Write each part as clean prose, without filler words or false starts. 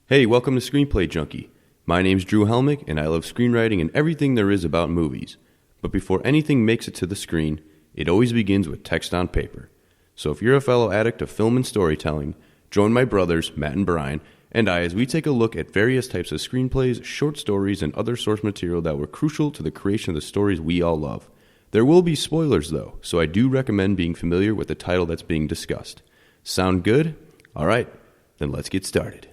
Hey, welcome to Screenplay Junkie. My name's Drew Hellmich, and I love screenwriting and everything there is about movies. But before anything makes it to the screen, it always begins with text on paper. So if you're a fellow addict of film and storytelling, join my brothers, Matt and Bryan, and I as we take a look at various types of screenplays, short stories, and other source material that were crucial to the creation of the stories we all love. There will be spoilers, though, so I do recommend being familiar with the title that's being discussed. Sound good? All right, then let's get started.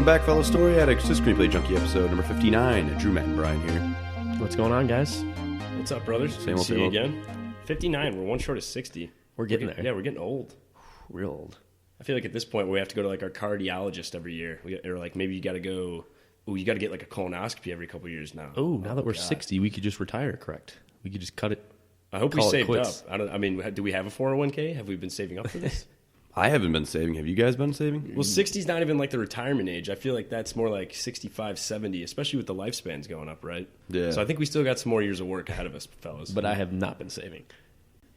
Back, fellow story addicts, to Screenplay Junkie episode number 59. Drew, Matt, and Bryan here. What's going on, guys? What's up, brothers? Same old, see you again. 59. We're one short of 60. We're getting there. Yeah, we're getting old. Real old. I feel like at this point we have to go to like our cardiologist every year, or like maybe you got to go. Oh, you got to get like a colonoscopy every couple of years now. Oh, now that we're 60, we could just retire. Correct. We could just cut it. I hope we saved up. I mean, do we have a 401k? Have we been saving up for this? I haven't been saving. Have you guys been saving? Well, 60 is not even like the retirement age. I feel like that's more like 65, 70, especially with the lifespans going up, right? Yeah. So I think we still got some more years of work ahead of us, fellas. But I have not been saving.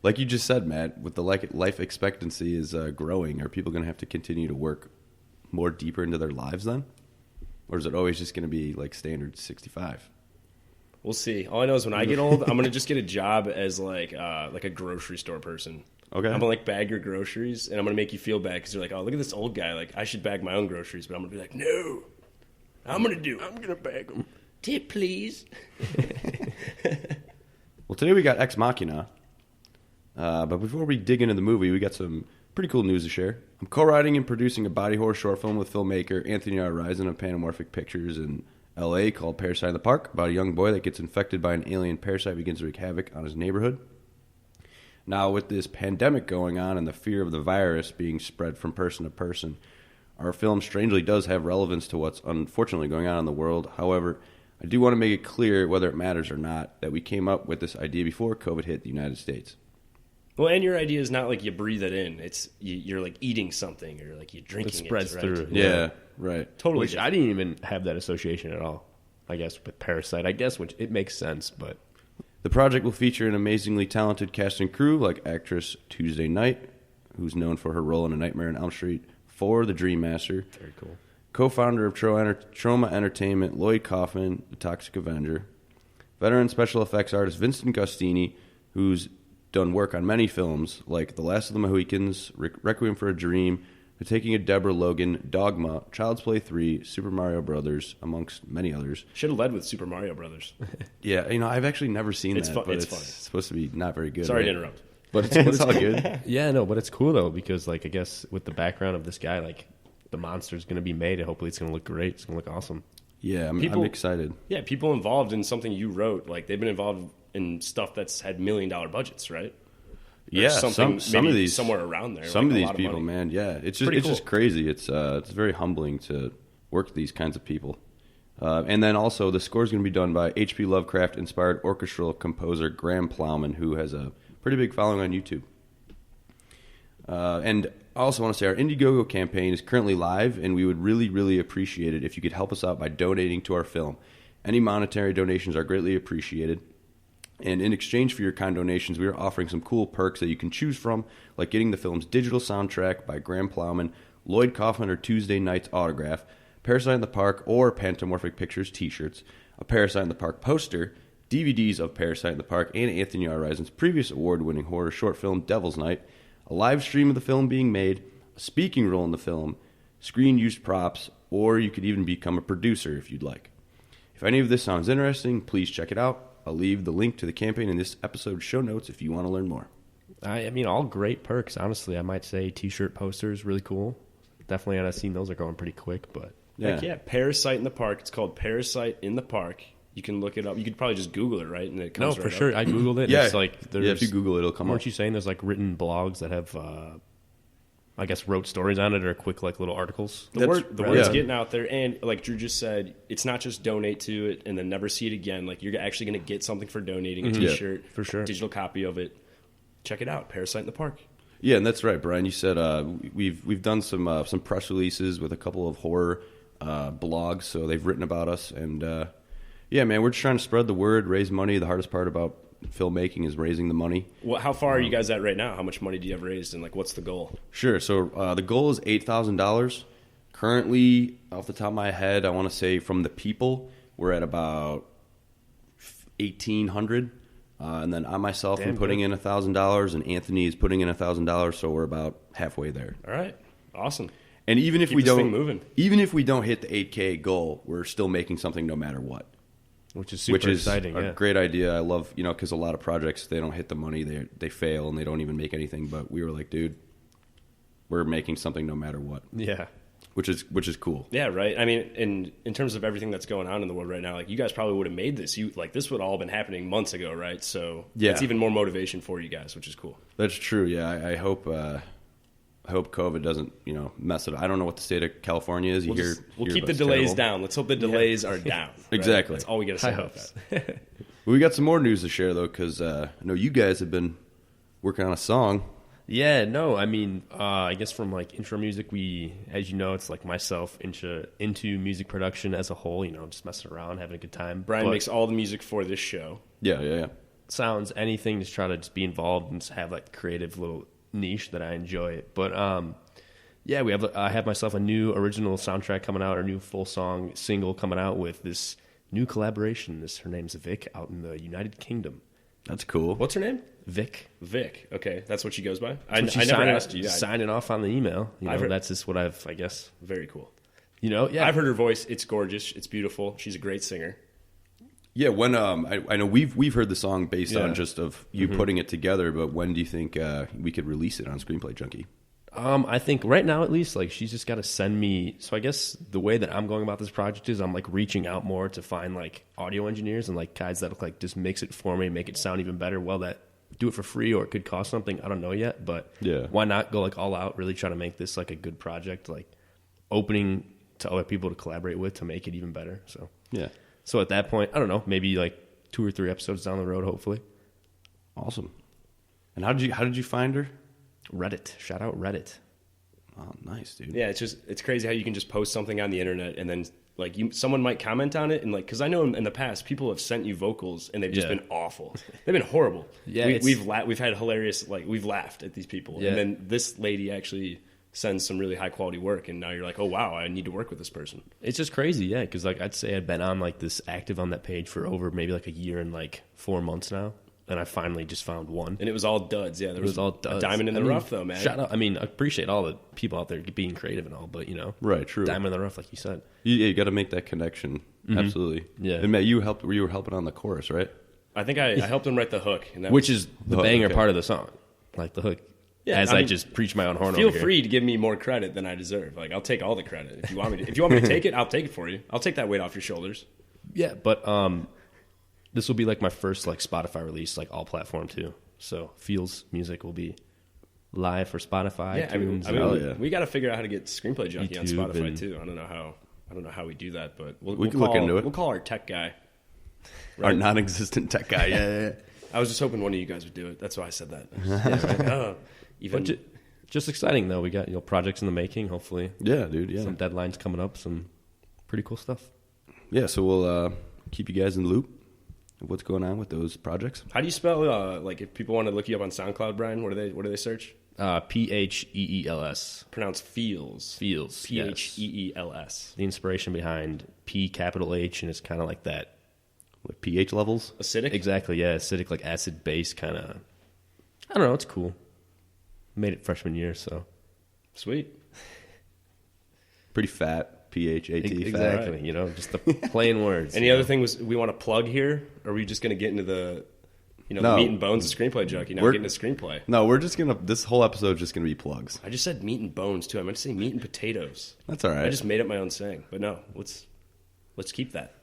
Like you just said, Matt, with the life expectancy is growing, are people going to have to continue to work more deeper into their lives then? Or is it always just going to be like standard 65? We'll see. All I know is when I get old, I'm going to just get a job as like a grocery store person. Okay. I'm going to like bag your groceries, and I'm going to make you feel bad because you're like, oh, look at this old guy. Like, I should bag my own groceries, but I'm going to be like, no, I'm going to do it. I'm going to bag them. Tip, please. Well, today we got Ex Machina. But before we dig into the movie, we got some pretty cool news to share. I'm co-writing and producing a body horror short film with filmmaker Anthony Risen of Panamorphic Pictures in L.A. called Parasite in the Park, about a young boy that gets infected by an alien parasite begins to wreak havoc on his neighborhood. Now, with this pandemic going on and the fear of the virus being spread from person to person, our film strangely does have relevance to what's unfortunately going on in the world. However, I do want to make it clear, whether it matters or not, that we came up with this idea before COVID hit the United States. Well, and your idea is not like you breathe it in. It's you're like eating something or like you're drinking it. It spreads through. Yeah, right. Totally. Which I didn't even have that association at all, I guess, with Parasite. I guess, which it makes sense, but... The project will feature an amazingly talented cast and crew like actress Tuesday Knight, who's known for her role in A Nightmare on Elm Street 4, The Dream Master. Very cool. Co-founder of Trauma Entertainment, Lloyd Kaufman, The Toxic Avenger. Veteran special effects artist Vincent Gostini, who's done work on many films like The Last of the Mohicans, Requiem for a Dream, The Taking of Deborah Logan, Dogma, Child's Play 3, Super Mario Brothers, amongst many others. Should have led with Super Mario Brothers. Yeah, I've actually never seen that, but it's it's supposed to be not very good. Sorry right? to interrupt. But It's all good. Yeah, no, but it's cool, though, because, like, I guess with the background of this guy, like, the monster's going to be made, and hopefully it's going to look great. It's going to look awesome. Yeah, I'm excited. Yeah, people involved in something you wrote, like, they've been involved in stuff that's had $1 million budgets, right? Yeah, some of these somewhere around there. Some like of these people, man, yeah, it's just crazy. It's very humbling to work with these kinds of people. And then also the score is going to be done by H.P. Lovecraft inspired orchestral composer Graham Plowman, who has a pretty big following on YouTube. And I also want to say our Indiegogo campaign is currently live, and we would really, really appreciate it if you could help us out by donating to our film. Any monetary donations are greatly appreciated. And in exchange for your kind donations, we are offering some cool perks that you can choose from, like getting the film's digital soundtrack by Graham Plowman, Lloyd Kaufman or Tuesday Knight's autograph, Parasite in the Park or Panamorphic Pictures t-shirts, a Parasite in the Park poster, DVDs of Parasite in the Park and Anthony Risen's previous award-winning horror short film Devil's Night, a live stream of the film being made, a speaking role in the film, screen-used props, or you could even become a producer if you'd like. If any of this sounds interesting, please check it out. I'll leave the link to the campaign in this episode's show notes if you want to learn more. I mean, all great perks, honestly. I might say t-shirt posters, really cool. Definitely, and I've seen those are going pretty quick, but... Yeah. Parasite in the Park. It's called Parasite in the Park. You can look it up. You could probably just Google it, right? And it No, comes for right sure. up. I Googled it. Yeah. It's like If you Google it, it'll come up. Weren't you saying there's like written blogs that have, I guess, wrote stories on it or quick like little articles? The word's yeah. getting out there, and like Drew just said, it's not just donate to it and then never see it again. Like you're actually going to get something for donating, a T-shirt, for sure. digital copy of it. Check it out, Parasite in the Park. Yeah, and that's right, Brian. You said we've done some press releases with a couple of horror blogs, so they've written about us, and yeah, man, we're just trying to spread the word, raise money. The hardest part about filmmaking is raising the money. Well, how far are you guys at right now? How much money do you have raised, and like what's the goal? Sure. So the goal is $8,000. Currently, off the top of my head, I want to say from the people, we're at about 1,800. And then I myself am putting in $1,000, and Anthony is putting in $1,000. So we're about halfway there. All right, awesome. And even if Keep we this thing don't, moving. even if we don't hit the 8K goal, we're still making something no matter what. Which is super exciting. A great idea. I love, because a lot of projects, they don't hit the money, they fail, and they don't even make anything. But we were like, dude, we're making something no matter what. Yeah. Which is cool. Yeah, right. I mean, in terms of everything that's going on in the world right now, like you guys probably would have made this. This would all have been happening months ago, right? So yeah, it's even more motivation for you guys, which is cool. That's true. Yeah, I hope COVID doesn't mess it up. I don't know what the state of California is. We'll keep the delays down. Let's hope the delays are down. Right? Exactly. That's all we got to say about that. We got some more news to share though, because I know you guys have been working on a song. Yeah, no, I mean, I guess from like intro music, as you know, it's like myself into music production as a whole, just messing around, having a good time. Brian makes all the music for this show. Yeah. Sounds, anything, just try to just be involved and just have like creative little niche that I enjoy. But yeah, I have myself a new original soundtrack coming out, or new full song single coming out with this new collaboration. Her name's Vic out in the United Kingdom. That's cool. What's her name? Vic. Okay, that's what she goes by. I never asked you. Signing off on the email. That's just what I guess. Very cool. Yeah. I've heard her voice. It's gorgeous. It's beautiful. She's a great singer. Yeah, when I know we've heard the song based on just of you putting it together, but when do you think we could release it on Screenplay Junkie? I think right now at least, like she's just got to send me. So I guess the way that I'm going about this project is I'm like reaching out more to find like audio engineers and like guys that like just mix it for me, make it sound even better. Well, that do it for free or it could cost something. I don't know yet, but yeah, why not go like all out? Really try to make this like a good project, like opening to other people to collaborate with to make it even better. So yeah. So at that point, I don't know, maybe like 2 or 3 episodes down the road, hopefully. Awesome. And how did you find her? Reddit. Shout out Reddit. Oh, nice, dude. Yeah, it's crazy how you can just post something on the internet and then like someone might comment on it, and like because I know in the past people have sent you vocals and they've just been awful. They've been horrible. Yeah, we've had hilarious, like we've laughed at these people, yeah. And then this lady actually sends some really high quality work, and now you're like, oh wow, I need to work with this person. It's just crazy, yeah, because like I'd say I'd been on like this active on that page for over maybe like a year and like 4 months now. And I finally just found one. And it was all duds. Yeah, there was all duds. A diamond in the rough, though, man. Shout out. I mean, I appreciate all the people out there being creative and all, but, Right, true. Diamond in the rough, like you said. You got to make that connection. Mm-hmm. Absolutely. Yeah. And Matt, you were helping on the chorus, right? I think I helped him write the hook. And which is the banger okay. part of the song. Like the hook. Yeah, I just preach my own horn over here. here. Feel free to give me more credit than I deserve. Like, I'll take all the credit. If you want me to take it, I'll take it for you. I'll take that weight off your shoulders. Yeah, but this will be like my first like Spotify release, like all platform too. So Feels music will be live for Spotify. Yeah, iTunes, we got to figure out how to get Screenplay Junkie YouTube on Spotify too. I don't know how we do that, but we can look into it. We'll call our tech guy, right? Our non-existent tech guy. Yeah. I was just hoping one of you guys would do it. That's why I said that. Just exciting though. We got projects in the making. Hopefully, yeah, dude. Yeah, some deadlines coming up. Some pretty cool stuff. Yeah, so we'll keep you guys in the loop of what's going on with those projects. How do you spell like if people want to look you up on SoundCloud, Brian? What do they search? Pheels. Pronounced Feels. Feels. Pheels. The inspiration behind P capital H, and it's kind of like that. With pH levels? Acidic? Exactly, yeah. Acidic, like acid base kind of. I don't know, it's cool. Made it freshman year, so. Sweet. Pretty fat. P-H-A-T. Exactly, right. Just the plain words. Any other thing we want to plug here? Or are we just going to get into the the meat and bones of Screenplay Junkie? Now we're getting to screenplay. No, we're just going to, this whole episode is just going to be plugs. I just said meat and bones, too. I meant to say meat and potatoes. That's all right. I just made up my own saying. But no, let's keep that.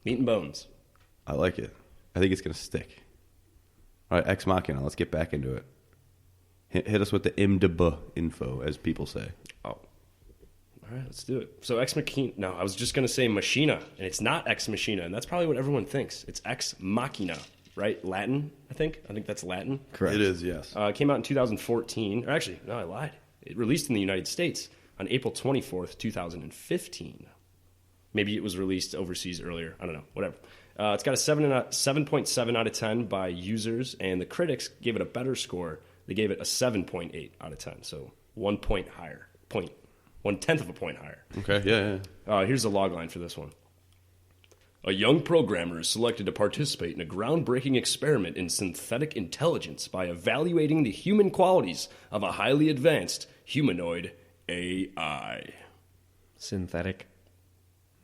Meat and bones. I like it. I think it's going to stick. All right, Ex Machina. Let's get back into it. Hit us with the IMDb info, as people say. Oh. All right, let's do it. So Ex Machina. No, I was just going to say Machina, and it's not Ex Machina, and that's probably what everyone thinks. It's Ex Machina, right? Latin, I think. I think that's Latin. Correct. It is, yes. It came out in 2014. Or actually, no, I lied. It released in the United States on April 24th, 2015. Maybe it was released overseas earlier. I don't know. Whatever. It's got a 7.7 out of 10 by users, and the critics gave it a better score. They gave it a 7.8 out of 10, so 1 point higher. 1/10 of a point higher. Okay, yeah. Here's the log line for this one. A young programmer is selected to participate in a groundbreaking experiment in synthetic intelligence by evaluating the human qualities of a highly advanced humanoid AI. Synthetic.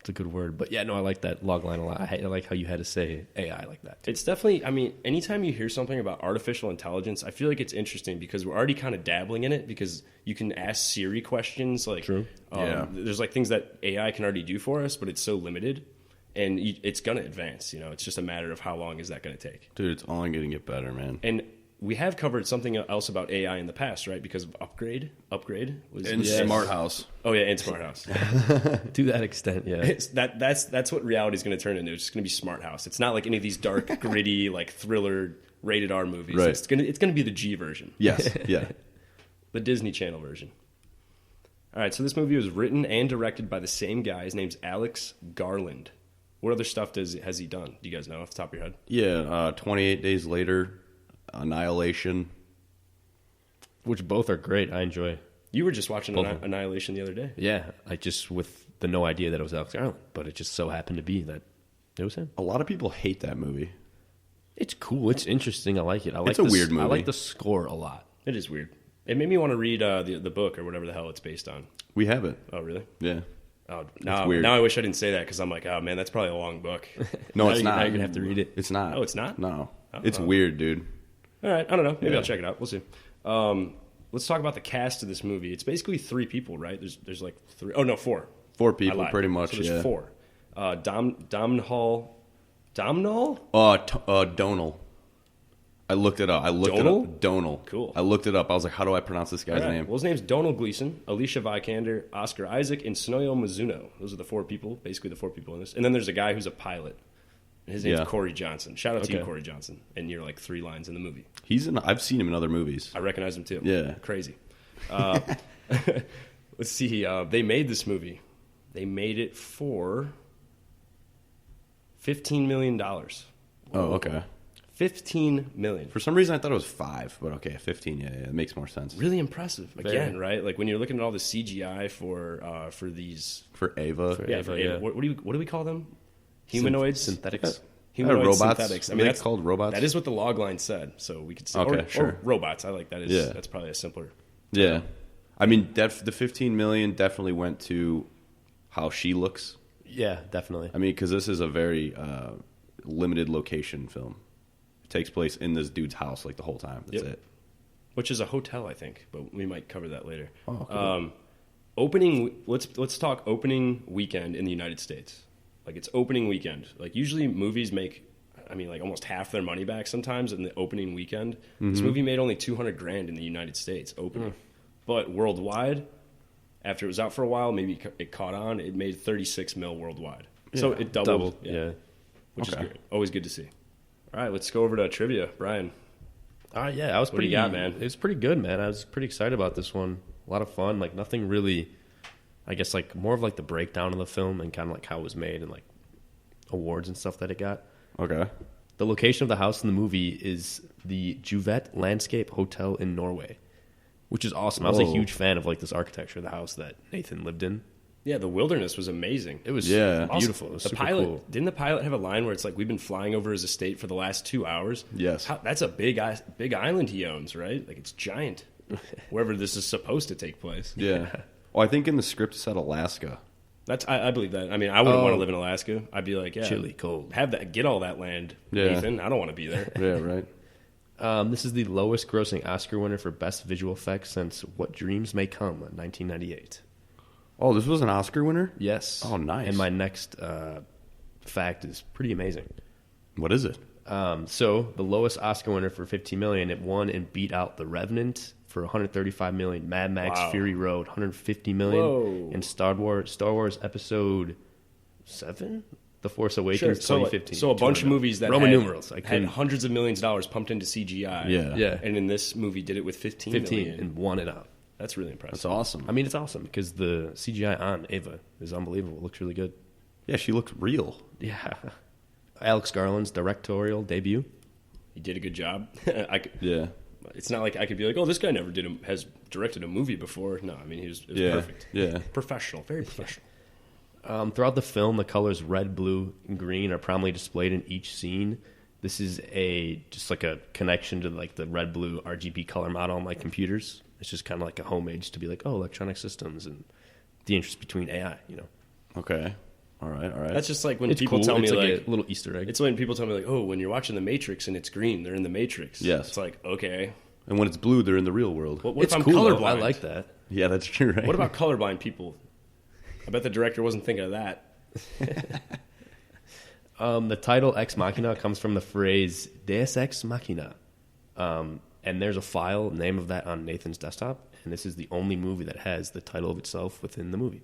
It's a good word. But yeah, no, I like that log line a lot. I like how you had to say AI like that, too. It's definitely, I mean, anytime you hear something about artificial intelligence, I feel like it's interesting because we're already kind of dabbling in it because you can ask Siri questions. Like, True. There's like things that AI can already do for us, but it's so limited. And it's going to advance, you know. It's just a matter of how long is that going to take. Dude, it's only going to get better, man. And we have covered something else about AI in the past, right? Because of Upgrade was and Smart House. Oh yeah, and Smart House. To that extent, yeah. That's what reality is going to turn into. It's just going to be Smart House. It's not like any of these dark, gritty, like thriller rated R movies. Right. It's gonna be the G version. Yes, yeah. The Disney Channel version. All right, so this movie was written and directed by the same guy. His name's Alex Garland. What other stuff has he done? Do you guys know off the top of your head? Yeah, 28 Days Later, Annihilation. Which both are great. I enjoy. You were just watching Annihilation the other day. Yeah, I just with the no idea that it was Alex Garland, but it just so happened to be that it was him. A lot of people hate that movie. It's cool. It's interesting. I like it. It's a weird movie. I like the score a lot. It is weird. It made me want to read the book or whatever the hell it's based on. We have it. Oh, really? Yeah. Oh, now I wish I didn't say that because I'm like, oh man, that's probably a long book. No, it's not. Now you're gonna have to read it. It's not. Oh, it's not? No. It's weird, dude. All right, I don't know. Maybe I'll check it out. We'll see. Let's talk about the cast of this movie. It's basically 3 people, right? There's like 3. Oh no, 4. 4 people, pretty much. So there's 4. Domhnall. Domhnall. I looked it up. Domhnall. Cool. I looked it up. I was like, how do I pronounce this guy's name? Well, his name's Domhnall Gleeson, Alicia Vikander, Oscar Isaac, and Sonoya Mizuno. Those are the 4 people, basically the 4 people in this. And then there's a guy who's a pilot. His name's Corey Johnson. Shout out to you, Corey Johnson. And you're like 3 lines in the movie. I've seen him in other movies. I recognize him too. Yeah. Crazy. Let's see. They made this movie. They made it for $15 million. Oh, okay. $15 million. For some reason, I thought it was 5, but okay, 15. Yeah, it makes more sense. Really impressive. Again, right? Like when you're looking at all the CGI for these for Ava. For Ava. Yeah. What do we call them? Humanoids, synthetics. Humanoid robots. Synthetics. I mean, that's called robots. That is what the log line said. So we could say, sure. or robots. I like that. That's probably a simpler. Yeah, I mean, the $15 million definitely went to how she looks. Yeah, definitely. I mean, because this is a very limited location film. It takes place in this dude's house like the whole time. That's it. Which is a hotel, I think, but we might cover that later. Oh, cool. Let's talk opening weekend in the United States. Like it's opening weekend. Like usually movies make, I mean, like almost half their money back sometimes in the opening weekend. Mm-hmm. This movie made only $200,000 in the United States opening, but worldwide, after it was out for a while, maybe it caught on. It made $36 million worldwide, so it doubled. Yeah, which is great. Always good to see. All right, let's go over to trivia, Brian. Yeah, I was pretty. What do you got, man? It was pretty good, man. I was pretty excited about this one. A lot of fun. Like nothing really. I guess like more of like the breakdown of the film and kind of like how it was made and like awards and stuff that it got. Okay. The location of the house in the movie is the Juvet Landscape Hotel in Norway, which is awesome. I was a huge fan of like this architecture of the house that Nathan lived in. Yeah, the wilderness was amazing. It was beautiful. It was super cool. Didn't the pilot have a line where it's like, we've been flying over his estate for the last 2 hours? Yes. That's a big island he owns, right? Like it's giant. Wherever this is supposed to take place. Yeah. Well, I think in the script it said Alaska. I believe that. I mean, I wouldn't want to live in Alaska. I'd be like, chilly, cold. Get all that land, Nathan. I don't want to be there. Yeah, right. This is the lowest grossing Oscar winner for Best Visual Effects since What Dreams May Come in 1998. Oh, this was an Oscar winner? Yes. Oh, nice. And my next fact is pretty amazing. What is it? So the lowest Oscar winner for $15 million, it won and beat out The Revenant for $135 million, Mad Max Fury Road $150 million, and Star Wars Episode 7, The Force Awakens 2015. So a bunch of movies that Roman had, numerals had hundreds of millions of dollars pumped into CGI. Yeah. And in this movie did it with 15 million. and won it out. That's really impressive. That's awesome. I mean, it's awesome because the CGI on Ava is unbelievable. It looks really good. Yeah, she looks real. Yeah. Alex Garland's directorial debut. He did a good job. Yeah. It's not like I could be like, oh, this guy never has directed a movie before. No, I mean, it was perfect. Yeah. Professional, very professional. Throughout the film, the colors red, blue, and green are prominently displayed in each scene. This is just like a connection to like the red, blue RGB color model on like computers. It's just kind of like a homage to be like, oh, electronic systems and the interest between AI, you know. Okay. All right. That's just like when It's people cool. tell me It's like a little Easter egg. it's when people tell me like, oh, when you're watching The Matrix and it's green, they're in The Matrix. Yes. It's like, okay. And when it's blue, they're in the real world. What It's if I'm cool, though. colorblind? I like that. Yeah, that's true, right? What about colorblind people? I bet the director wasn't thinking of that. The title Ex Machina comes from the phrase Deus Ex Machina. And there's a file name of that on Nathan's desktop, and this is the only movie that has the title of itself within the movie.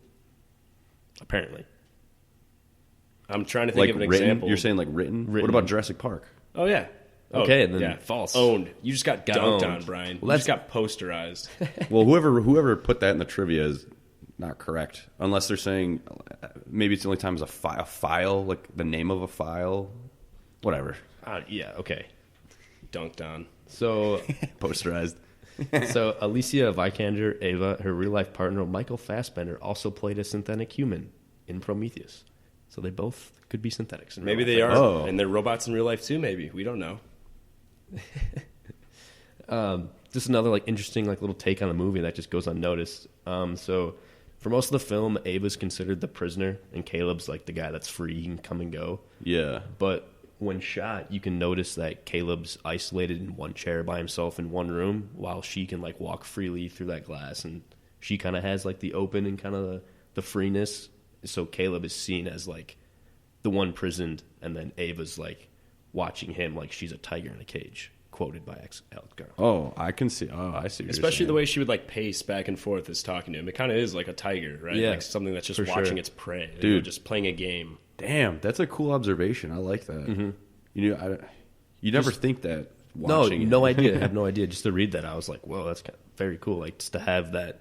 Apparently. I'm trying to think of an written? example. You're saying like written? What about Jurassic Park? Oh, yeah. Okay, then false. Owned. You just got dunked owned. on, Brian. Well, You just got posterized. Well, whoever put that in the trivia is not correct, unless they're saying maybe it's the only time it's a file, like the name of a file, whatever. Yeah, okay. Dunked on. So, Posterized. so Alicia Vikander, Ava, her real-life partner, Michael Fassbender, also played a synthetic human in Prometheus. So they both could be synthetics. In Maybe real they life. are. Oh. And they're robots in real life, too, maybe. We don't know. Just another like interesting like little take on the movie that just goes unnoticed. So for most of the film, Ava's considered the prisoner, and Caleb's like the guy that's free, he can come and go. Yeah. But when shot, you can notice that Caleb's isolated in one chair by himself in one room, while she can like walk freely through that glass, and she kind of has like the open and kind of the freeness. So Caleb is seen as like the one prisoned, and then Ava's like watching him like she's a tiger in a cage. Quoted by Alex Garland. Oh, I can see. Oh, I see. What Especially you're the way she would like pace back and forth as talking to him. It kind of is like a tiger, right? Yeah, like something that's just for watching sure. its prey. Dude. You know, just playing a game. Damn, that's a cool observation. I like that. Mm-hmm. You never think that. No, Watching no it. idea. I have no idea. Just to read that, I was like, "Whoa, that's kind of very cool." Like just to have that.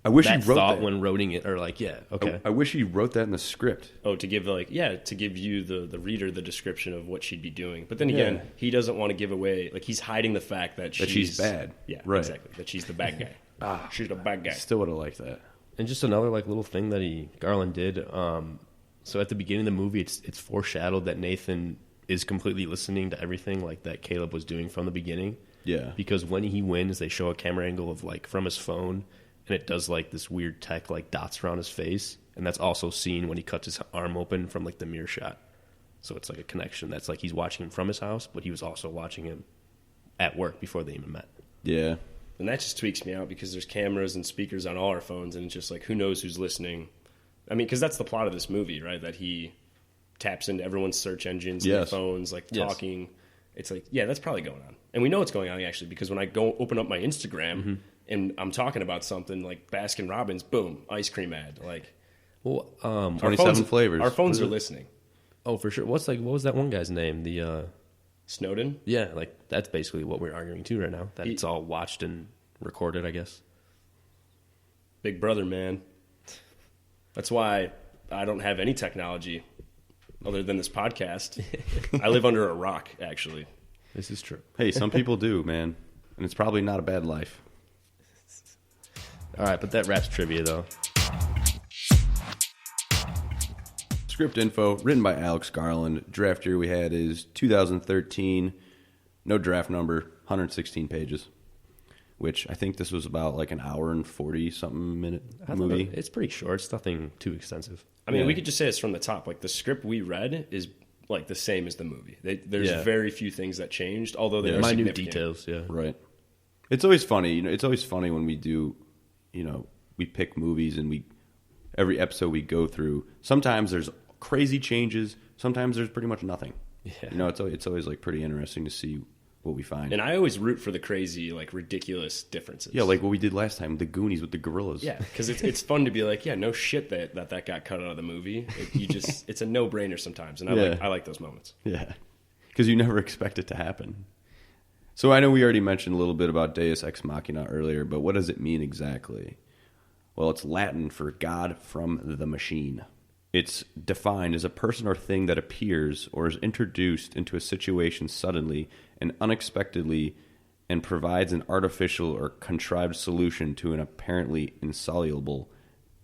I wish that he wrote thought that. when writing it, or like, yeah, okay. I wish he wrote that in the script. Oh, to give to give you the reader the description of what she'd be doing. But then again, he doesn't want to give away. Like he's hiding the fact that she's bad. Yeah, Right. exactly. That she's the bad guy. She's the bad guy. Still would have liked that. And just another like little thing that Garland did. So at the beginning of the movie, it's foreshadowed that Nathan is completely listening to everything like that Caleb was doing from the beginning. Yeah. Because when he wins, they show a camera angle of like from his phone, and it does like this weird tech like dots around his face, and that's also seen when he cuts his arm open from like the mirror shot. So it's like a connection that's like he's watching him from his house, but he was also watching him at work before they even met. Yeah. And that just tweaks me out because there's cameras and speakers on all our phones, and it's just like who knows who's listening. I mean, because that's the plot of this movie, right? That he taps into everyone's search engines and their phones, like talking. It's like, yeah, that's probably going on. And we know it's going on, actually, because when I go open up my Instagram and I'm talking about something like Baskin Robbins, boom, ice cream ad. Like, Well, 27 flavors. Our phones are listening. oh for sure. What was that one guy's name? The Snowden? yeah, like that's basically what we're arguing too right now. That it's all watched and recorded, I guess. Big brother, man. That's why I don't have any technology other than this podcast. I live under a rock, actually. This is true. Hey, some people do, man. And it's probably not a bad life. All right, but that wraps trivia though. Script info, written by Alex Garland. Draft year we had is 2013. No draft number, 116 pages. Which I think this was about like an hour and 40-something minute movie. It's pretty short. It's nothing too extensive. I mean, Yeah. we could just say it's from the top. Like, the script we read is, like, the same as the movie. There's Yeah. very few things that changed, although there are Minute significant. details, yeah. Right. It's always funny. It's always funny when we do, we pick movies and every episode we go through, sometimes there's crazy changes. sometimes there's pretty much nothing. Yeah. You know, it's always like pretty interesting to see what we find. And I always root for the crazy, like ridiculous differences. Yeah, like what we did last time, the Goonies with the gorillas. Yeah, because it's fun to be like, yeah, no shit that got cut out of the movie. It's a no brainer sometimes, and I like those moments. Yeah, because you never expect it to happen. So I know we already mentioned a little bit about Deus Ex Machina earlier, but what does it mean exactly? Well, it's Latin for God from the machine. It's defined as a person or thing that appears or is introduced into a situation suddenly and unexpectedly and provides an artificial or contrived solution to an apparently insoluble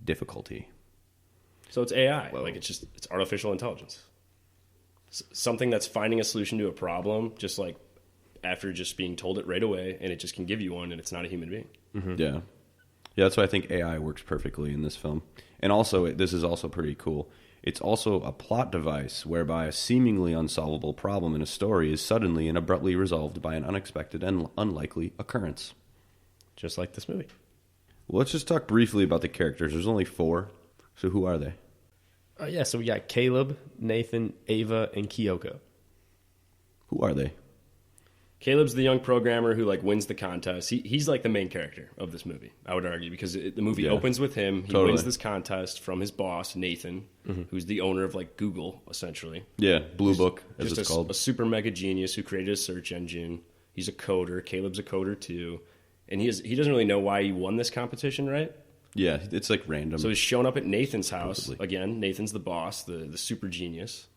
difficulty. So it's AI. Like it's artificial intelligence. Something that's finding a solution to a problem, just like after just being told it right away, and it just can give you one, and it's not a human being. Mm-hmm. Yeah. Yeah, that's why I think AI works perfectly in this film. And also, this is also pretty cool. It's also a plot device whereby a seemingly unsolvable problem in a story is suddenly and abruptly resolved by an unexpected and unlikely occurrence. Just like this movie. Well, let's just talk briefly about the characters. There's only 4. So who are they? So we got Caleb, Nathan, Ava, and Kyoko. Who are they? Caleb's the young programmer who like wins the contest. He's like the main character of this movie, I would argue, because the movie opens with him. He wins this contest from his boss, Nathan, who's the owner of like Google, essentially. Yeah, Blue Book, as just it's called. A super mega genius who created a search engine. He's a coder. Caleb's a coder too, and he doesn't really know why he won this competition, right? Yeah, it's like random. So he's shown up at Nathan's house again. Nathan's the boss, the super genius.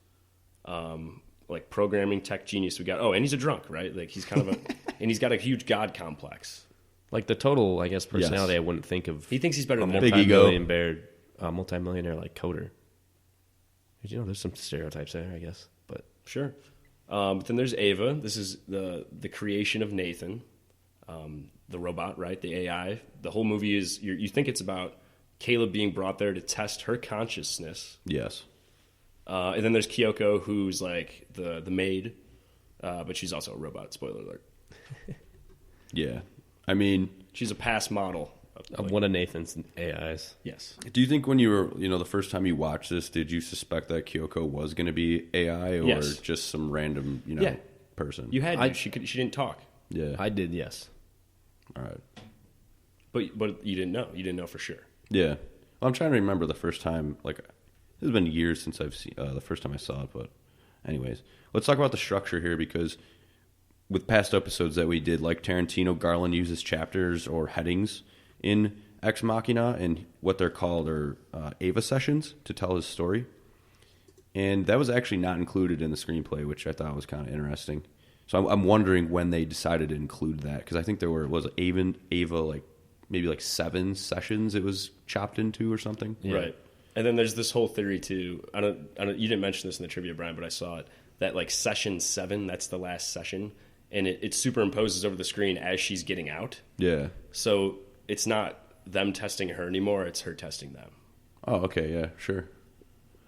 Like programming tech genius we got. Oh, and he's a drunk, right? Like he's kind of and he's got a huge god complex. Like the total, I guess, personality. Yes. I wouldn't think of. He thinks he's better than multi-millionaire like coder. You know, there's some stereotypes there, I guess, but sure. But then there's Ava. This is the creation of Nathan, the robot, right? The AI. The whole movie is you think it's about Caleb being brought there to test her consciousness. Yes. And then there's Kyoko, who's like the maid, but she's also a robot. Spoiler alert. Yeah, I mean, she's a past model of one of Nathan's AIs. Yes. Do you think when you were, the first time you watched this, did you suspect that Kyoko was going to be AI or just some random, person? You had to. She didn't talk. Yeah, I did. Yes. All right. But you didn't know. You didn't know for sure. Yeah. Well, I'm trying to remember the first time. Like, it's been years since I've seen the first time I saw it. But, anyways, let's talk about the structure here because with past episodes that we did, like Tarantino, Garland uses chapters or headings in Ex Machina, and what they're called are Ava sessions to tell his story. And that was actually not included in the screenplay, which I thought was kind of interesting. So I'm wondering when they decided to include that, because I think there was Ava like maybe like 7 sessions it was chopped into or something. Yeah. Right. And then there's this whole theory too. I don't. You didn't mention this in the trivia, Brian, but I saw it. That like session 7, that's the last session, and it superimposes over the screen as she's getting out. Yeah. So it's not them testing her anymore; it's her testing them. Oh, okay, yeah, sure.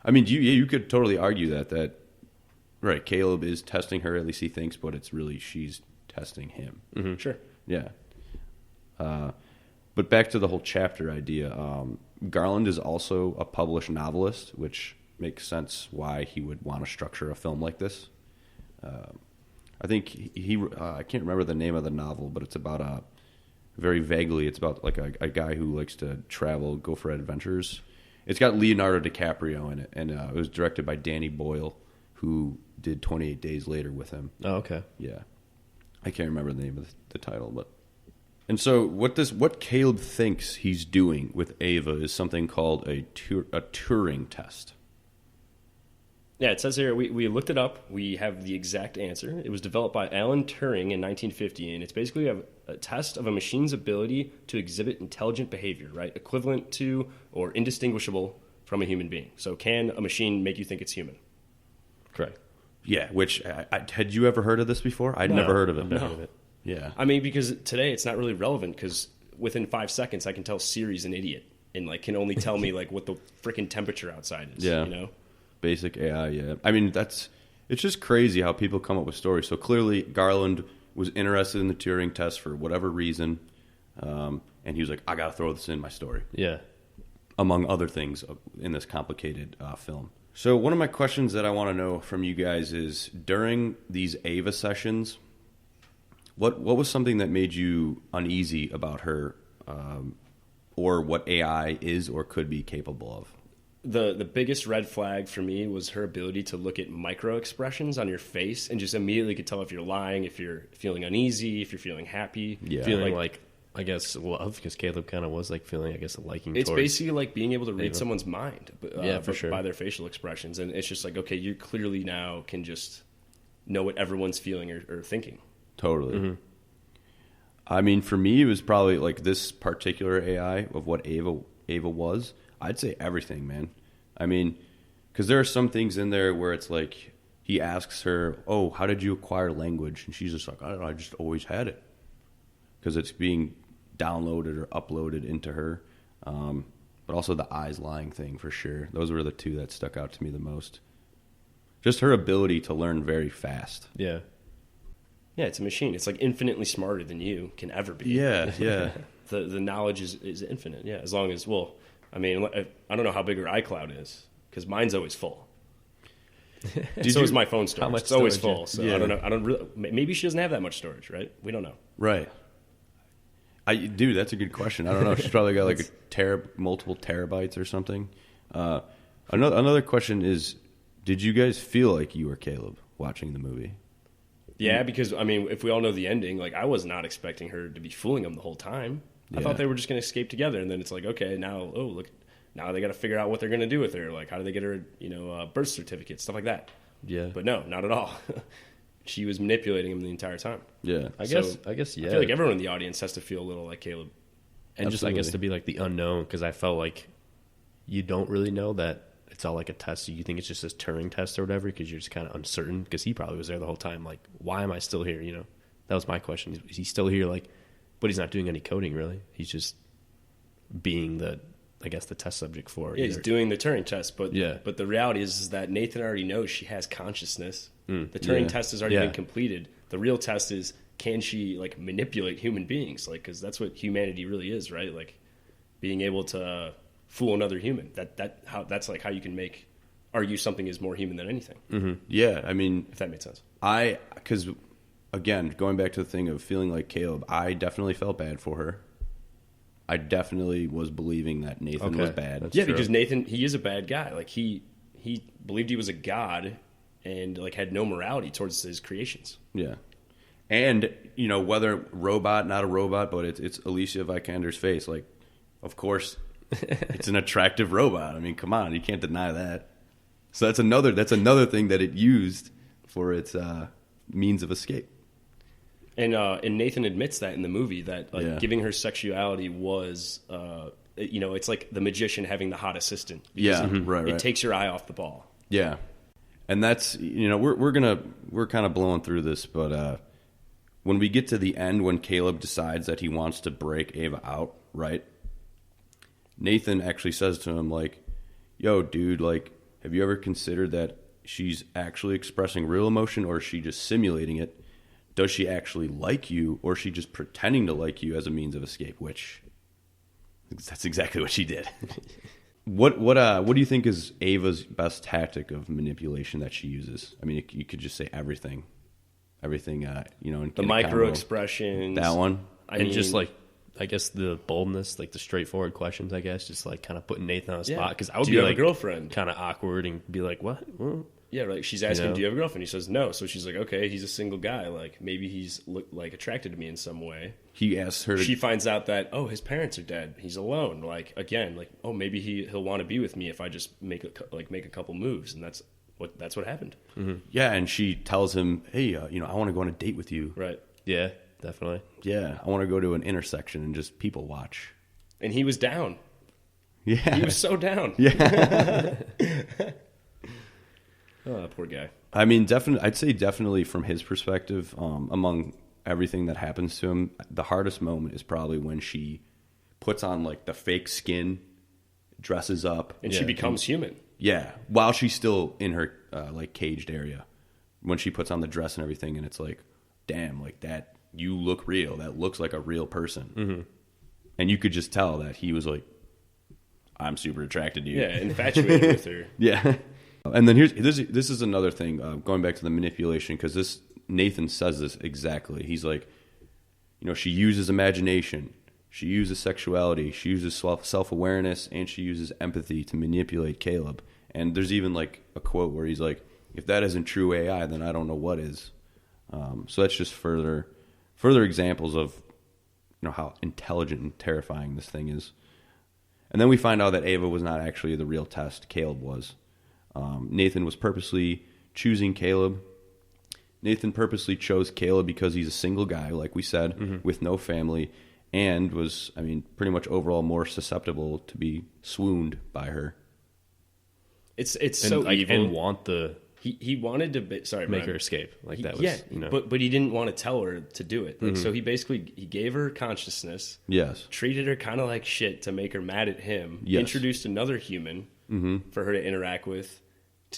I mean, you could totally argue that right? Caleb is testing her, at least he thinks, but it's really she's testing him. Mm-hmm. Sure. Yeah. But back to the whole chapter idea. Garland is also a published novelist, which makes sense why he would want to structure a film like this. I think he I can't remember the name of the novel, but it's about very vaguely, it's about like a guy who likes to travel, go for adventures. It's got Leonardo DiCaprio in it, and it was directed by Danny Boyle, who did 28 Days Later with him. Oh, okay. Yeah. I can't remember the name of the title, but... And so what Caleb thinks he's doing with Ava is something called a Turing Test. Yeah, it says here, we looked it up. We have the exact answer. It was developed by Alan Turing in 1950, and it's basically a test of a machine's ability to exhibit intelligent behavior, right? Equivalent to or indistinguishable from a human being. So can a machine make you think it's human? Correct. Yeah, which, had you ever heard of this before? I'd never heard of it. No. Yeah. I mean, because today it's not really relevant because within 5 seconds I can tell Siri's an idiot and like can only tell me like what the freaking temperature outside is. Yeah. You know? Basic AI, yeah. I mean, it's just crazy how people come up with stories. So clearly Garland was interested in the Turing test for whatever reason, and he was like, I got to throw this in my story. Yeah. Among other things in this complicated film. So one of my questions that I want to know from you guys is, during these Ava sessions, what was something that made you uneasy about her, or what AI is or could be capable of? The biggest red flag for me was her ability to look at micro expressions on your face and just immediately could tell if you're lying, if you're feeling uneasy, if you're feeling happy. Yeah. Feeling like I guess love, because Caleb kind of was like feeling, I guess, a liking. It's towards basically like being able to read Ava. someone's mind, for sure, by their facial expressions, and it's just like, okay, you clearly now can just know what everyone's feeling or thinking. Totally. Mm-hmm. I mean, for me, it was probably like this particular AI of what Ava was. I'd say everything, man. I mean, because there are some things in there where it's like he asks her, "Oh, how did you acquire language?" And she's just like, "I don't know, I just always had it," because it's being downloaded or uploaded into her. But also the eyes lying thing, for sure. Those were the two that stuck out to me the most. Just her ability to learn very fast. Yeah. Yeah, it's a machine. It's like infinitely smarter than you can ever be. Yeah, yeah. The knowledge is infinite. Yeah, as long as, well, I mean, I don't know how big her iCloud is, because mine's always full. So is my phone storage. How much it's always storage, full. So yeah. I don't know. I don't really. Maybe she doesn't have that much storage, right? We don't know. Right. Dude, that's a good question. I don't know. She's probably got like multiple terabytes or something. Another question is, did you guys feel like you were Caleb watching the movie? Yeah, because I mean, if we all know the ending, like I was not expecting her to be fooling him the whole time. I thought they were just going to escape together, and then it's like, okay, now look, now they got to figure out what they're going to do with her. Like, how do they get her, birth certificate, stuff like that. Yeah. But no, not at all. She was manipulating him the entire time. Yeah. I guess, yeah. I feel like everyone in the audience has to feel a little like Caleb. And just, I Absolutely. guess, to be like the unknown, because I felt like you don't really know that it's all like a test. You think it's just this Turing test or whatever, because you're just kind of uncertain, because he probably was there the whole time. Like, why am I still here? That was my question. Is he still here? Like, but he's not doing any coding, really. He's just being the test subject for it. Yeah, he's doing the Turing test, but Yeah. but the reality is that Nathan already knows she has consciousness. The Turing test has already been completed. The real test is, can she like manipulate human beings? Like, because that's what humanity really is, right? Like, being able to fool another human. That's like how you can argue something is more human than anything. Mm-hmm. Yeah, I mean, If that makes sense. Because again, going back to the thing of feeling like Caleb, I definitely felt bad for her. I definitely was believing that Nathan was bad. That's Yeah, true. because Nathan, he is a bad guy. Like he believed he was a god and like had no morality towards his creations. Yeah. And, whether robot, not a robot, but it's Alicia Vikander's face. Like, of course, it's an attractive robot. I mean, come on, you can't deny that. So that's another thing that it used for its means of escape. And Nathan admits that in the movie, that Yeah. giving her sexuality was, it's like the magician having the hot assistant. Yeah, Because right. It takes your eye off the ball. Yeah, and that's we're kind of blowing through this, but when we get to the end, when Caleb decides that he wants to break Ava out, right? Nathan actually says to him, like, "Yo, dude, like, have you ever considered that she's actually expressing real emotion, or is she just simulating it? Does she actually like you, or is she just pretending to like you as a means of escape?" Which that's exactly what she did. What do you think is Ava's best tactic of manipulation that she uses? I mean, you could just say everything, in The micro expressions. That one. Just like, I guess the boldness, like the straightforward questions, I guess, just like kind of putting Nathan on the spot, because I would Do be you have like a girlfriend? kind of awkward and be like, what? Yeah, right. She's asking, do you have a girlfriend? He says no. So she's like, okay, he's a single guy. Like, maybe he's attracted to me in some way. He asks her. She finds out that, his parents are dead. He's alone. Like, again, like, maybe he'll want to be with me if I just make a couple moves, and that's what happened. Mm-hmm. Yeah, and she tells him, "Hey, I want to go on a date with you." Right. Yeah, definitely. Yeah, I want to go to an intersection and just people watch. And he was down. Yeah, He was so down. Yeah. Oh, poor guy. I mean, I'd say definitely from his perspective, among everything that happens to him, the hardest moment is probably when she puts on like the fake skin, dresses up, And she becomes human. Yeah, while she's still in her like caged area, when she puts on the dress and everything, and it's like, damn, like that, you look real. That looks like a real person. Mm-hmm. And you could just tell that he was like, I'm super attracted to you. Yeah, infatuated with her. Yeah. And then this is another thing, going back to the manipulation, because Nathan says this exactly. He's like, she uses imagination, she uses sexuality, she uses self-awareness, and she uses empathy to manipulate Caleb. And there's even like a quote where he's like, if that isn't true AI, then I don't know what is. So that's just further examples of how intelligent and terrifying this thing is. And then we find out that Ava was not actually the real test. Caleb was. Nathan was purposely choosing Caleb. Nathan purposely chose Caleb because he's a single guy, like we said, with no family, and was, pretty much overall more susceptible to be swooned by her. It's so evil. And want the... He wanted to make her escape. Like that was, yeah, but he didn't want to tell her to do it. Like, so he gave her consciousness. Yes. Treated her kind of like shit to make her mad at him. Yes. Introduced another human for her to interact with,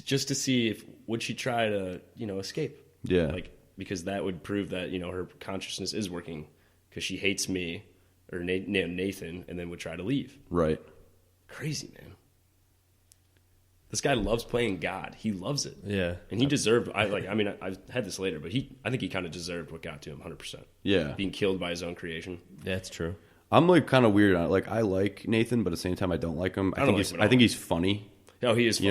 just to see would she try to escape. Yeah. Like, because that would prove that her consciousness is working, because she hates me or Nathan, and then would try to leave. Right. Crazy, man. This guy loves playing God. He loves it. Yeah. And he deserved... I've had this later, but I think he kind of deserved what got to him 100%. Yeah. Being killed by his own creation. Yeah, that's true. I'm like kind of weird on it. Like, I like Nathan, but at the same time I don't like him. I think he's funny. Oh, he is funny.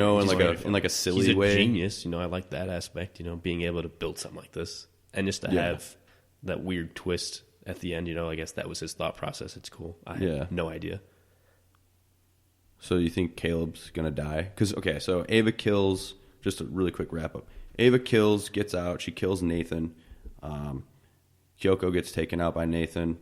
In like a silly way. He's a genius. I like that aspect, being able to build something like this. And just to have that weird twist at the end, I guess that was his thought process. It's cool. I had no idea. So you think Caleb's going to die? Because, so Ava kills, just a really quick wrap up. Ava kills, gets out, she kills Nathan. Kyoko gets taken out by Nathan,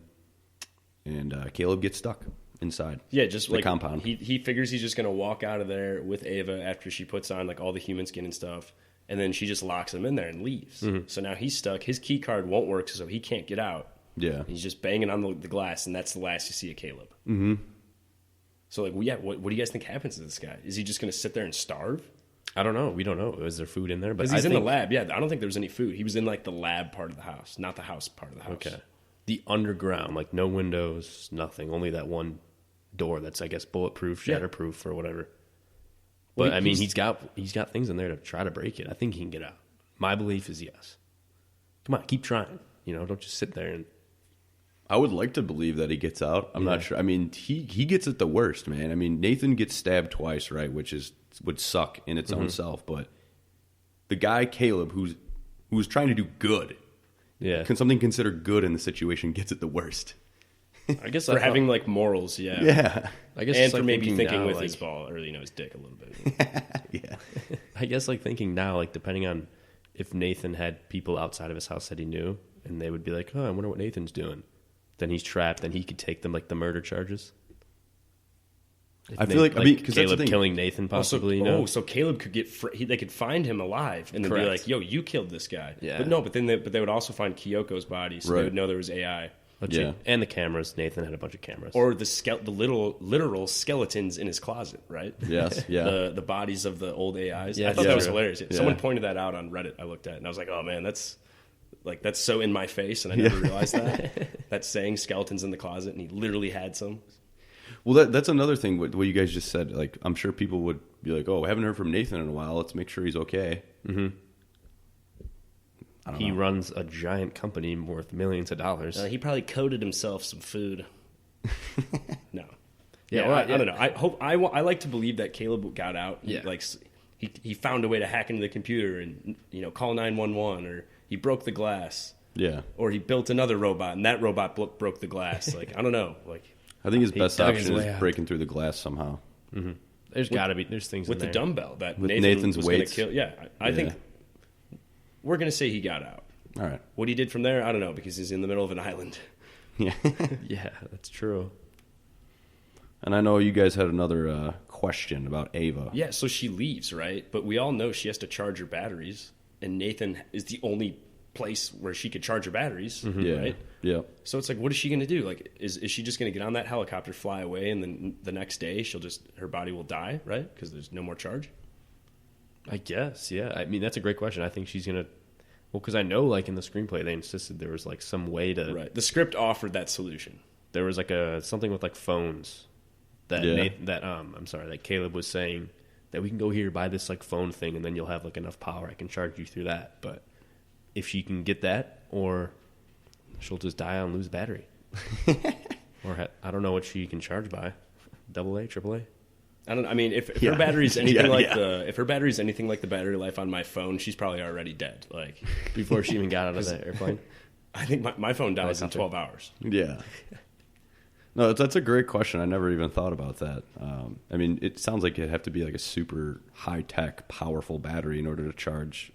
and Caleb gets stuck inside. Yeah, just the compound. He figures he's just going to walk out of there with Ava after she puts on like all the human skin and stuff, and then she just locks him in there and leaves. So now he's stuck. His key card won't work, so he can't get out. Yeah. He's just banging on the glass, and that's the last you see of Caleb. Mm-hmm. So, like, what do you guys think happens to this guy? Is he just going to sit there and starve? I don't know. We don't know. Was there food in there? Because he's in the lab. Yeah, I don't think there was any food. He was in, like, the lab part of the house, not the house part of the house. Okay. The underground, like, no windows, nothing. Only that one door that's, I guess, bulletproof, shatterproof, or whatever. But, Well, he's got things in there to try to break it. I think he can get out. My belief is yes. Come on, keep trying. Don't just sit there and... I would like to believe that he gets out. I'm not sure. He gets it the worst, man. Nathan gets stabbed twice, right, which would suck in its own self. But the guy Caleb, who's trying to do good, something considered good in the situation, gets it the worst. I guess for having like morals, yeah. I guess, and for like maybe thinking now, with like, his ball or his dick a little bit. Yeah. I guess like thinking now, like depending on if Nathan had people outside of his house that he knew, and they would be like, "Oh, I wonder what Nathan's doing." Then he's trapped, then he could take them like the murder charges. I feel like because Caleb killing Nathan possibly. So Caleb could get they could find him alive and then be like, "Yo, you killed this guy." Yeah. But they would also find Kyoko's body, so they would know there was AI. And the cameras. Nathan had a bunch of cameras. Or the literal skeletons in his closet, right? Yes, yeah. the bodies of the old AIs. Yeah, I thought that was hilarious. Yeah. Someone pointed that out on Reddit. I looked at it and I was like, "Oh man, that's so in my face," and I never realized that. That's saying skeletons in the closet, and he literally had some. Well, that's another thing. What you guys just said. Like, I'm sure people would be like, "Oh, I haven't heard from Nathan in a while. Let's make sure he's okay." Mm-hmm. He runs a giant company worth millions of dollars. He probably coded himself some food. No. Yeah, I don't know. I like to believe that Caleb got out. Yeah. He found a way to hack into the computer and call 911, or he broke the glass. Yeah. Or he built another robot and that robot broke the glass. Like, I don't know. Like, I think his best option is breaking through the glass somehow. Mm-hmm. There's things with in the there. dumbbell that with Nathan's weights. going to kill. Yeah, I think we're going to say he got out. All right. What he did from there, I don't know, because he's in the middle of an island. Yeah. Yeah, that's true. And I know you guys had another question about Ava. Yeah, so she leaves, right? But we all know she has to charge her batteries, and Nathan is the only place where she could charge her batteries, right? Yeah. So it's like, what is she going to do? Like, is she just going to get on that helicopter, fly away, and then the next day her body will die, right? Because there's no more charge? I guess, yeah. I mean, that's a great question. I think she's going to... Well, because I know, like, in the screenplay, they insisted there was, like, some way to... Right. The script offered that solution. There was, like, something with, like, phones that that Caleb was saying that we can go here, buy this like phone thing, and then you'll have like enough power. I can charge you through that. But if she can get that, or she'll just die and lose battery. Or I don't know what she can charge by. AA, AAA? I mean, if her battery's anything if her battery's anything like the battery life on my phone, she's probably already dead. Like before she even got out of the airplane. I think my phone dies in 12 hours. Yeah. No, that's a great question. I never even thought about that. I mean, it sounds like it'd have to be like a super high-tech, powerful battery in order to charge.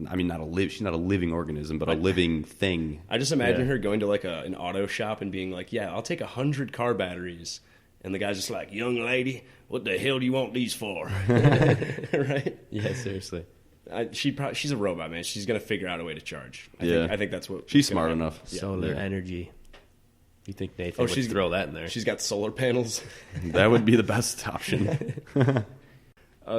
I mean, she's not a living organism, but a living thing. I just imagine her going to like an auto shop and being like, "Yeah, I'll take 100 car batteries," and the guy's just like, "Young lady, what the hell do you want these for?" Right? Yeah, seriously. She's a robot, man. She's gonna figure out a way to charge. I think that's what she's smart enough. Yeah. Solar energy. You think Nathan would throw that in there? She's got solar panels. That would be the best option.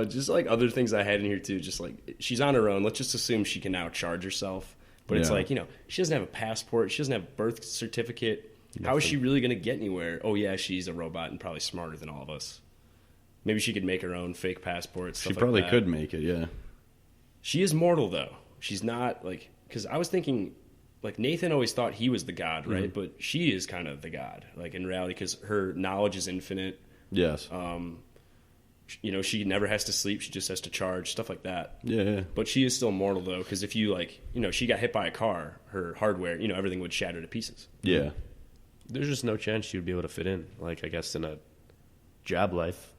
Just like other things I had in here too. Just like she's on her own. Let's just assume she can now charge herself. But it's like, she doesn't have a passport. She doesn't have a birth certificate. Nothing. How is she really going to get anywhere? Oh yeah, she's a robot and probably smarter than all of us. Maybe she could make her own fake passport. Stuff she probably could make it. Yeah. She is mortal though. She's not like, because I was thinking, like Nathan always thought he was the god, right? Mm-hmm. But she is kind of the god, like in reality, because her knowledge is infinite. Yes. She never has to sleep. She just has to charge, stuff like that. Yeah. But she is still mortal though, because if you she got hit by a car, her hardware, everything would shatter to pieces. Yeah. There's just no chance she would be able to fit in. Like I guess in a job life,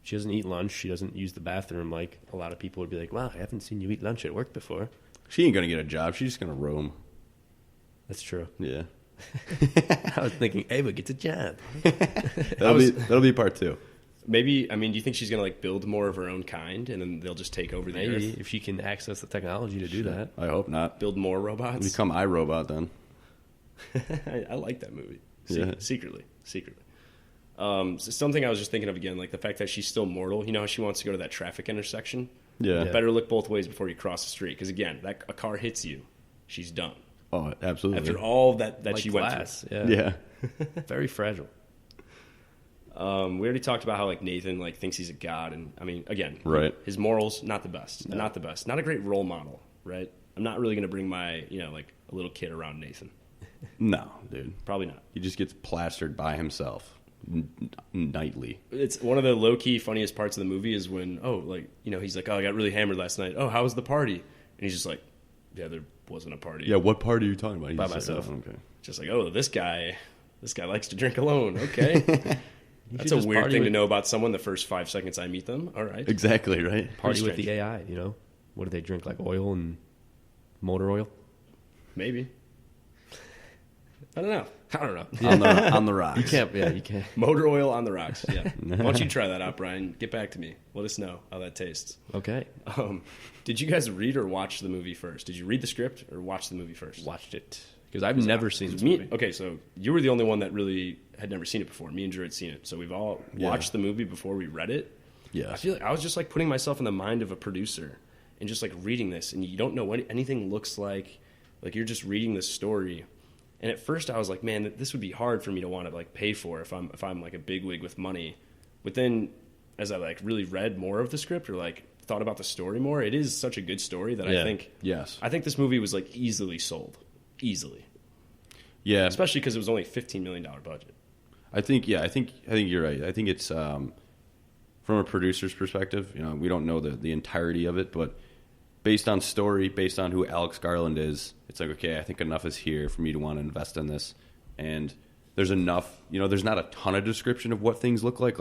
she doesn't eat lunch. She doesn't use the bathroom. Like a lot of people would be like, "Wow, I haven't seen you eat lunch at work before." She ain't gonna get a job. She's just gonna roam. That's true. Yeah. I was thinking Ava gets a job. That'll be part 2. Maybe, do you think she's going to build more of her own kind and then they'll just take over the earth? If she can access the technology to do that. I hope not. Build more robots? Become iRobot then. I like that movie. Secretly. Something I was just thinking of again, like the fact that she's still mortal. You know how she wants to go to that traffic intersection? Yeah. Better look both ways before you cross the street. Because again, a car hits you, she's done. Oh, absolutely. After all that like she glass. went through. Yeah. Very fragile. We already talked about how Nathan thinks he's a god, and again, right. His morals not the best, not the best, not a great role model, right? I'm not really going to bring my a little kid around Nathan. No, dude, probably not. He just gets plastered by himself nightly. It's one of the low key funniest parts of the movie is when he's like, "Oh, I got really hammered last night. Oh, how was the party?" And he's just like, "Yeah, there wasn't a party." Yeah, what party are you talking about? He's by myself. Like, oh, okay. Just like, "Oh, this guy likes to drink alone." Okay. That's a weird thing to know about someone the first 5 seconds I meet them. All right. Exactly, right? Party with the AI, What do they drink, like oil and motor oil? Maybe. I don't know. Yeah. On the rocks. You can't. Motor oil on the rocks, yeah. Why don't you try that out, Brian? Get back to me. Let us know how that tastes. Okay. Did you guys read or watch the movie first? Did you read the script or watch the movie first? Watched it. Because I've never seen this movie. Okay, so you were the only one that really had never seen it before. Me and Drew had seen it. So we've all watched the movie before we read it. Yeah. I feel like I was just putting myself in the mind of a producer and just reading this, and you don't know what anything looks like. Like you're just reading this story. And at first I was like, man, this would be hard for me to want to pay for if I'm a bigwig with money. But then as I really read more of the script or thought about the story more, it is such a good story that I think this movie was easily sold. Easily. Yeah. Especially because it was only a $15 million budget. I think you're right. I think it's from a producer's perspective, we don't know the entirety of it, but based on story, based on who Alex Garland is, it's okay, I think enough is here for me to want to invest in this. And there's enough, there's not a ton of description of what things look like.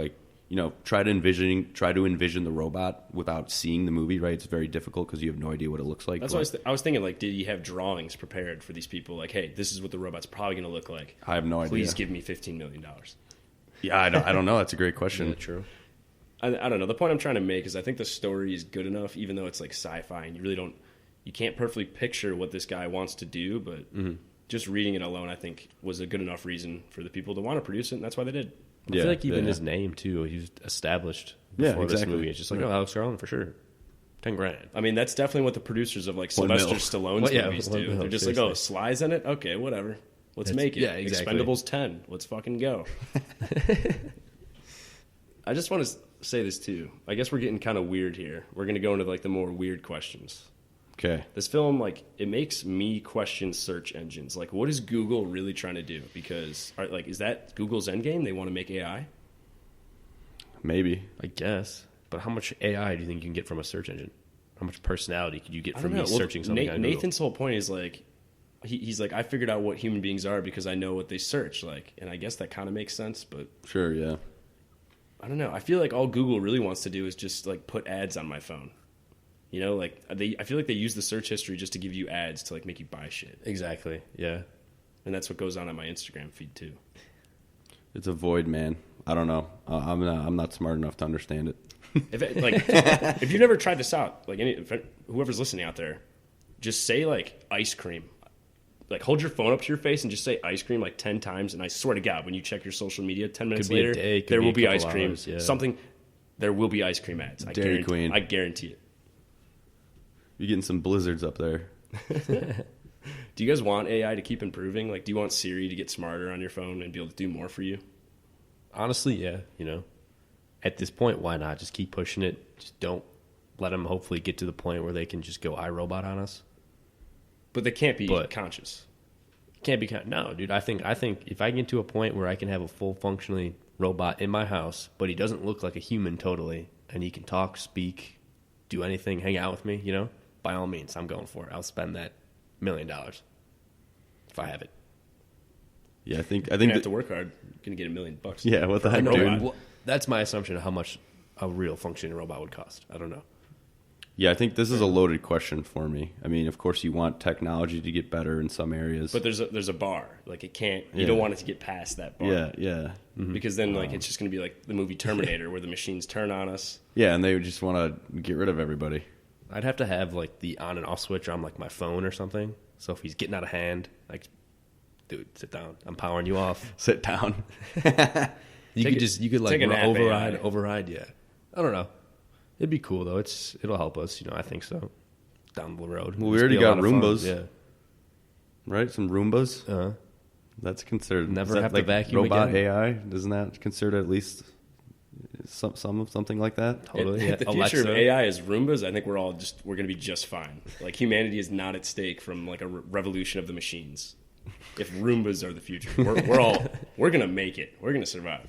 Try to envision the robot without seeing the movie, right? It's very difficult because you have no idea what it looks like. That's what I was thinking, did you have drawings prepared for these people? Hey, this is what the robot's probably going to look like. I have no idea. Please give me $15 million. Yeah, I don't know. That's a great question. Yeah, true. I don't know. The point I'm trying to make is I think the story is good enough, even though it's sci-fi, and you can't perfectly picture what this guy wants to do, but just reading it alone, I think, was a good enough reason for the people to want to produce it, and that's why they did. I feel like even his name, too, he was established before this movie. It's just Alex Garland, for sure. $10,000. That's definitely what the producers of Sylvester Stallone's movies do. They're just Sly's in it? Okay, whatever. Let's make it. Yeah, exactly. Expendables 10. Let's fucking go. I just want to say this too. I guess we're getting kind of weird here. We're going to go into like the more weird questions. Okay. This film, like, it makes me question search engines. Like, what is Google really trying to do? Because, like, is that Google's endgame? They want to make AI? Maybe. I guess. But how much AI do you think you can get from a search engine? How much personality could you get from me searching something on Google? Nathan's whole point is, like, he's like, I figured out what human beings are because I know what they search. Like, and I guess that kind of makes sense, but... Sure, yeah. I don't know. I feel like all Google really wants to do is just, like, put ads on my phone. You know, like, I feel like they use the search history just to give you ads to, like, make you buy shit. Exactly, yeah. And that's what goes on my Instagram feed, too. It's a void, man. I don't know. I'm not smart enough to understand it. If you've never tried this out, like, whoever's listening out there, just say, like, ice cream. Like, hold your phone up to your face and just say ice cream, like, 10 times, and I swear to God, when you check your social media 10 minutes later, there will be ice cream. Hours, yeah. There will be ice cream ads. Dairy Queen. I guarantee it. You're getting some blizzards up there. Do you guys want AI to keep improving? Like, do you want Siri to get smarter on your phone and be able to do more for you? Honestly, yeah. You know, at this point, why not? Just keep pushing it. Just don't let them hopefully get to the point where they can just go iRobot on us. But they can't be conscious. Can't be no, dude. I think if I get to a point where I can have a full functionally robot in my house, but he doesn't look like a human totally, and he can talk, speak, do anything, hang out with me, you know, by all means, I'm going for it. I'll spend that $1 million if I have it. Yeah, I think you have to work hard. You're gonna get $1 million. Yeah, what the heck, dude? Well, that's my assumption of how much a real functioning robot would cost. I don't know. Yeah, I think this is a loaded question for me. I mean, of course, you want technology to get better in some areas, but there's a bar. Like, it can't. You don't want it to get past that bar. Yeah. Mm-hmm. Because then, like, it's just going to be like the movie Terminator, where the machines turn on us. Yeah, and they would just want to get rid of everybody. I'd have to have like the on and off switch on like my phone or something. So if he's getting out of hand, like, dude, sit down. I'm powering you off. Sit down. You could like override. Yeah, I don't know. It'd be cool though. It'll help us. You know, I think so. Down the road. Well, we already got Roombas. Yeah. Right, some Roombas. Uh-huh. That's considered. Never have to vacuum robot again? AI. Isn't that considered at least something like that? Totally. If the future of AI is Roombas, I think we're going to be just fine. Like, humanity is not at stake from like a revolution of the machines. If Roombas are the future, we're going to make it. We're going to survive.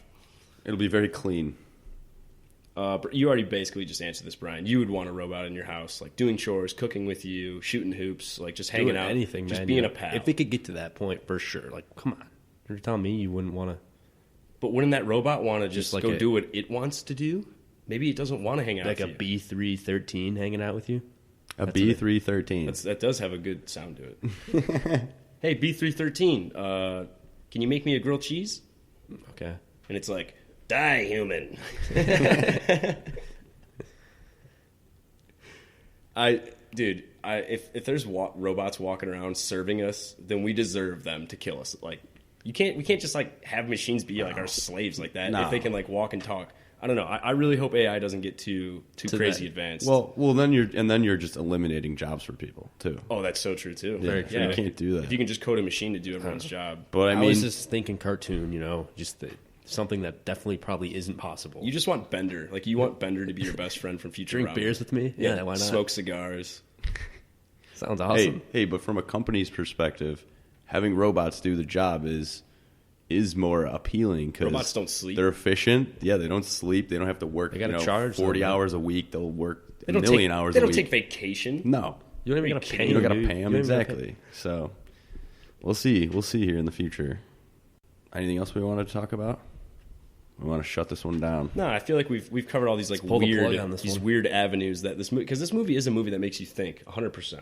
It'll be very clean. You already basically just answered this, Brian. You would want a robot in your house, like doing chores, cooking with you, shooting hoops, like just hanging out, anything, just man, being a pal. If it could get to that point, for sure. Like, come on, you're telling me you wouldn't want to? But wouldn't that robot want to just like go do what it wants to do? Maybe it doesn't want to hang out like with a B313 hanging out with you. A B313. That does have a good sound to it. Hey, B313, can you make me a grilled cheese? Okay. And it's like, die, human. If there's robots walking around serving us, then we deserve them to kill us. Like, we can't just like have machines be like our slaves like that. If they can like walk and talk. I don't know. I really hope AI doesn't get too crazy advanced. Well, then you're just eliminating jobs for people too. Oh, that's so true too. Yeah, you can't do that. If you can just code a machine to do everyone's job. But I was just thinking cartoon, you know, just something that definitely probably isn't possible. You just want Bender. Like, you want Bender to be your best friend from Futurama. Drink beers with me? Yeah, why not? Smoke cigars. Sounds awesome. Hey, but from a company's perspective, having robots do the job is more appealing because robots don't sleep. They're efficient. Yeah, they don't sleep. They don't have to work. They got to charge 40 them, hours a week. They'll work a million hours a week. They don't take vacation. No, you don't even got to pay. You don't got to pay them exactly. So we'll see. We'll see here in the future. Anything else we wanted to talk about? We want to shut this one down. No, I feel like we've covered all these like weird avenues that this movie, because this movie is a movie that makes you think 100%.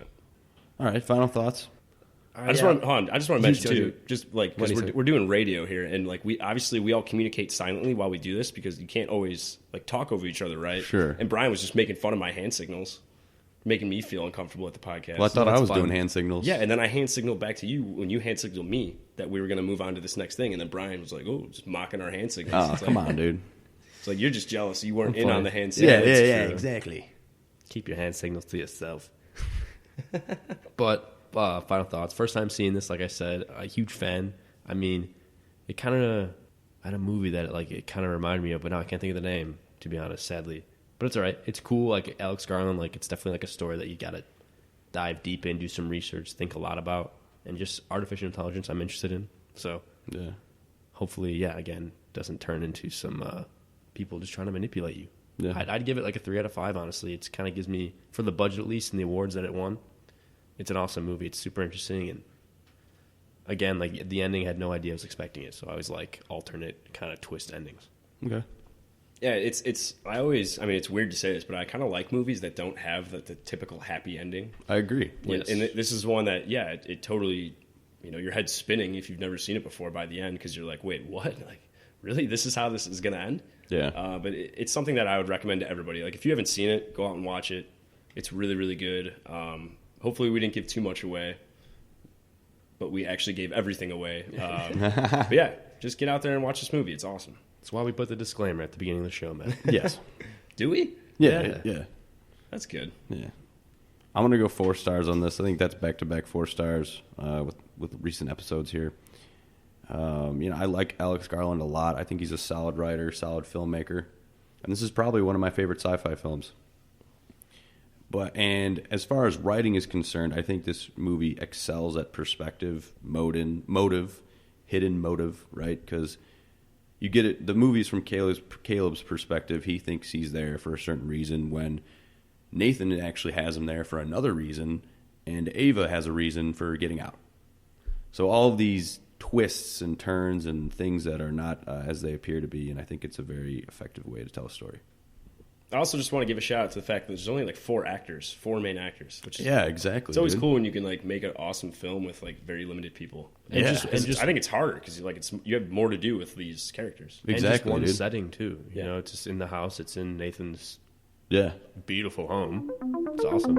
All right, final thoughts. I just want to mention too, just like, because we're doing radio here, and like we all communicate silently while we do this because you can't always like talk over each other, right? Sure. And Brian was just making fun of my hand signals, making me feel uncomfortable at the podcast. Well, I thought I was doing hand signals. Yeah, and then I hand signaled back to you when you hand signaled me that we were going to move on to this next thing, and then Brian was like, "Oh, just mocking our hand signals." Oh, come on, dude. It's like, you're just jealous you weren't in on the hand signals. Yeah, exactly. Keep your hand signals to yourself. But final thoughts. First time seeing this, like I said, a huge fan. I mean, it kind of had a movie that it kind of reminded me of, but now I can't think of the name. to be honest, sadly. But it's all right. It's cool. Like Alex Garland, like it's definitely like a story that you got to dive deep in, do some research, think a lot about, and just artificial intelligence I'm interested in. So Yeah. hopefully, yeah, again, doesn't turn into some people just trying to manipulate you. Yeah. I'd give it like a 3 out of 5, honestly. It's kind of gives me, for the budget at least, and the awards that it won, it's an awesome movie. It's super interesting. And again, like the ending, I had no idea I was expecting it. So I was like alternate kind of twist endings. Okay. Yeah, it's it's weird to say this, but I kind of like movies that don't have the typical happy ending. I agree. Yes. And this is one that, yeah, it totally, your head's spinning if you've never seen it before by the end, because you're like, wait, what? Like, really? This is how this is going to end? Yeah. But it's something that I would recommend to everybody. Like, if you haven't seen it, go out and watch it. It's really, really good. Hopefully we didn't give too much away, but we actually gave everything away. But yeah, just get out there and watch this movie. It's awesome. That's why we put the disclaimer at the beginning of the show, man. Yes. Do we? Yeah. Yeah. That's good. Yeah. I'm going to go 4 stars on this. I think that's back-to-back 4 stars with recent episodes here. I like Alex Garland a lot. I think he's a solid writer, solid filmmaker. And this is probably one of my favorite sci-fi films. And as far as writing is concerned, I think this movie excels at perspective, motive, hidden motive, right? Because you get it. The movie's from Caleb's perspective. He thinks he's there for a certain reason when Nathan actually has him there for another reason, and Ava has a reason for getting out. So all of these twists and turns and things that are not as they appear to be, and I think it's a very effective way to tell a story. I also just want to give a shout out to the fact that there's only like 4 main actors, which is, Yeah, exactly. it's always dude. cool when you can like make an awesome film with like very limited people. And Yeah. just I think it's harder because you have more to do with these characters. and just Exactly, one dude. setting too. You Yeah. know, it's just in the house. It's in Nathan's Yeah. beautiful home. It's awesome.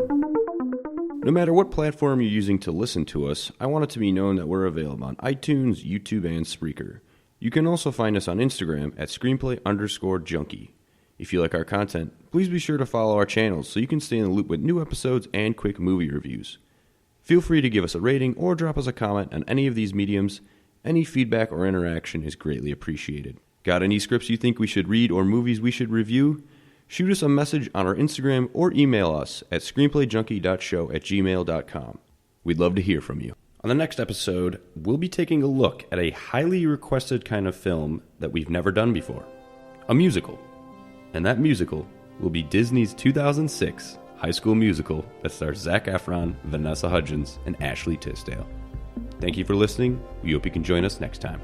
No matter what platform you're using to listen to us, I want it to be known that we're available on iTunes, YouTube, and Spreaker. You can also find us on Instagram at screenplay_junkie. If you like our content, please be sure to follow our channels so you can stay in the loop with new episodes and quick movie reviews. Feel free to give us a rating or drop us a comment on any of these mediums. Any feedback or interaction is greatly appreciated. Got any scripts you think we should read or movies we should review? Shoot us a message on our Instagram or email us at screenplayjunkie.show@gmail.com. We'd love to hear from you. On the next episode, we'll be taking a look at a highly requested kind of film that we've never done before, a musical. And that musical will be Disney's 2006 High School Musical that stars Zac Efron, Vanessa Hudgens, and Ashley Tisdale. Thank you for listening. We hope you can join us next time.